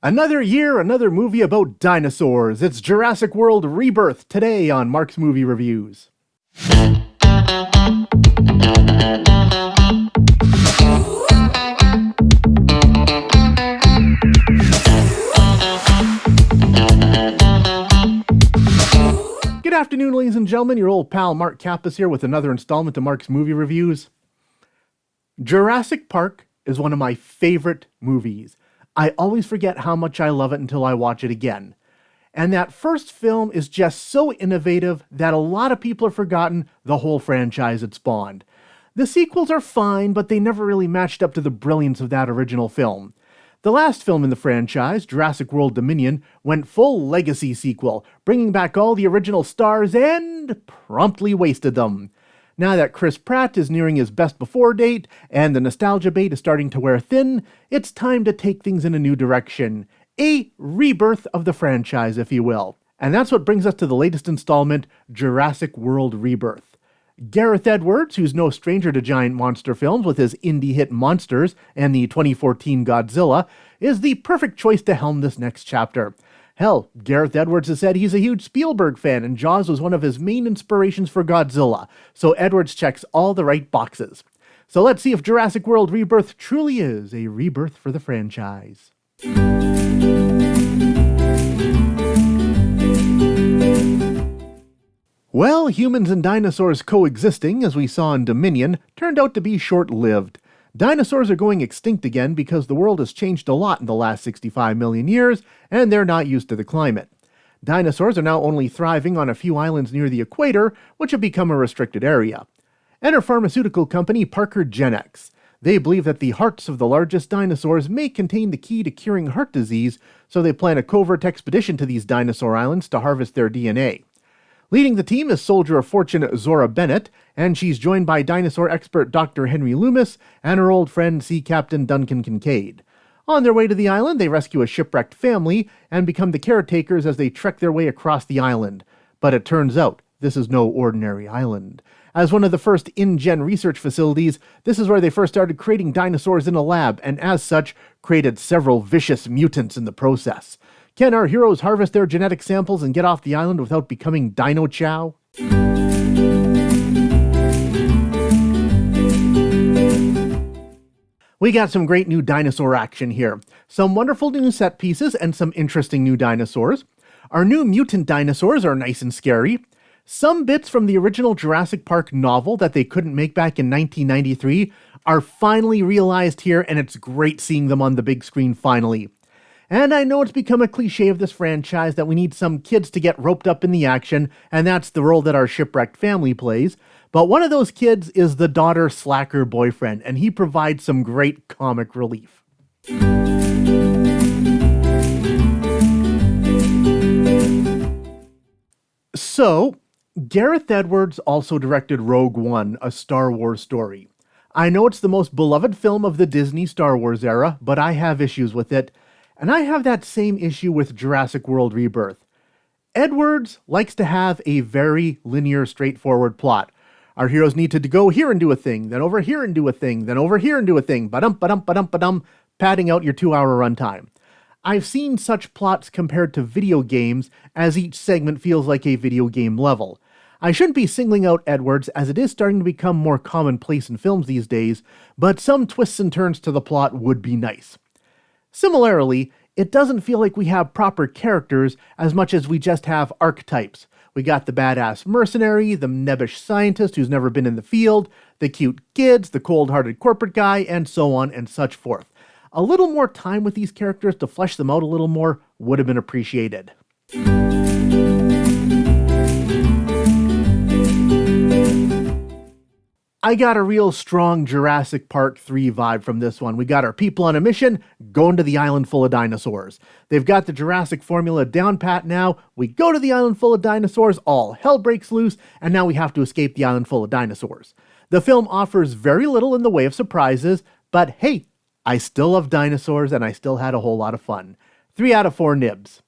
Another year, another movie about dinosaurs. It's Jurassic World Rebirth today on Mark's Movie Reviews. Good afternoon, ladies and gentlemen. Your old pal Mark Cappis here with another installment of Mark's Movie Reviews. Jurassic Park is one of my favorite movies. I always forget how much I love it until I watch it again. And that first film is just so innovative that a lot of people have forgotten the whole franchise it spawned. The sequels are fine, but they never really matched up to the brilliance of that original film. The last film in the franchise, Jurassic World Dominion, went full legacy sequel, bringing back all the original stars and promptly wasted them. Now that Chris Pratt is nearing his best before date, and the nostalgia bait is starting to wear thin, it's time to take things in a new direction. A rebirth of the franchise, if you will. And that's what brings us to the latest installment, Jurassic World Rebirth. Gareth Edwards, who's no stranger to giant monster films with his indie hit Monsters and the 2014 Godzilla, is the perfect choice to helm this next chapter. Hell, Gareth Edwards has said he's a huge Spielberg fan and Jaws was one of his main inspirations for Godzilla, so Edwards checks all the right boxes. So let's see if Jurassic World Rebirth truly is a rebirth for the franchise. Well, humans and dinosaurs coexisting, as we saw in Dominion, turned out to be short-lived. Dinosaurs are going extinct again because the world has changed a lot in the last 65 million years, and they're not used to the climate. Dinosaurs are now only thriving on a few islands near the equator, which have become a restricted area. Enter pharmaceutical company Parker Genex. They believe that the hearts of the largest dinosaurs may contain the key to curing heart disease, so they plan a covert expedition to these dinosaur islands to harvest their DNA. Leading the team is Soldier of Fortune Zora Bennett, and she's joined by dinosaur expert Dr. Henry Loomis and her old friend Sea Captain Duncan Kincaid. On their way to the island, they rescue a shipwrecked family and become the caretakers as they trek their way across the island. But it turns out, this is no ordinary island. As one of the first InGen research facilities, this is where they first started creating dinosaurs in a lab, and as such, created several vicious mutants in the process. Can our heroes harvest their genetic samples and get off the island without becoming Dino Chow? We got some great new dinosaur action here. Some wonderful new set pieces and some interesting new dinosaurs. Our new mutant dinosaurs are nice and scary. Some bits from the original Jurassic Park novel that they couldn't make back in 1993 are finally realized here, and it's great seeing them on the big screen finally. And I know it's become a cliche of this franchise that we need some kids to get roped up in the action, and that's the role that our shipwrecked family plays. But one of those kids is the daughter slacker boyfriend, and he provides some great comic relief. So, Gareth Edwards also directed Rogue One, a Star Wars story. I know it's the most beloved film of the Disney Star Wars era, but I have issues with it. And I have that same issue with Jurassic World Rebirth. Edwards likes to have a very linear, straightforward plot. Our heroes need to go here and do a thing, then over here and do a thing, then over here and do a thing, ba-dum, padding out your 2-hour runtime. I've seen such plots compared to video games, as each segment feels like a video game level. I shouldn't be singling out Edwards, as it is starting to become more commonplace in films these days, but some twists and turns to the plot would be nice. Similarly, it doesn't feel like we have proper characters as much as we just have archetypes. We got the badass mercenary, the nebbish scientist who's never been in the field, the cute kids, the cold-hearted corporate guy, and so on and such forth. A little more time with these characters to flesh them out a little more would have been appreciated. I got a real strong Jurassic Park 3 vibe from this one. We got our people on a mission, going to the island full of dinosaurs. They've got the Jurassic formula down pat now. We go to the island full of dinosaurs, all hell breaks loose, and now we have to escape the island full of dinosaurs. The film offers very little in the way of surprises, but hey, I still love dinosaurs and I still had a whole lot of fun. 3 out of 4 nibs.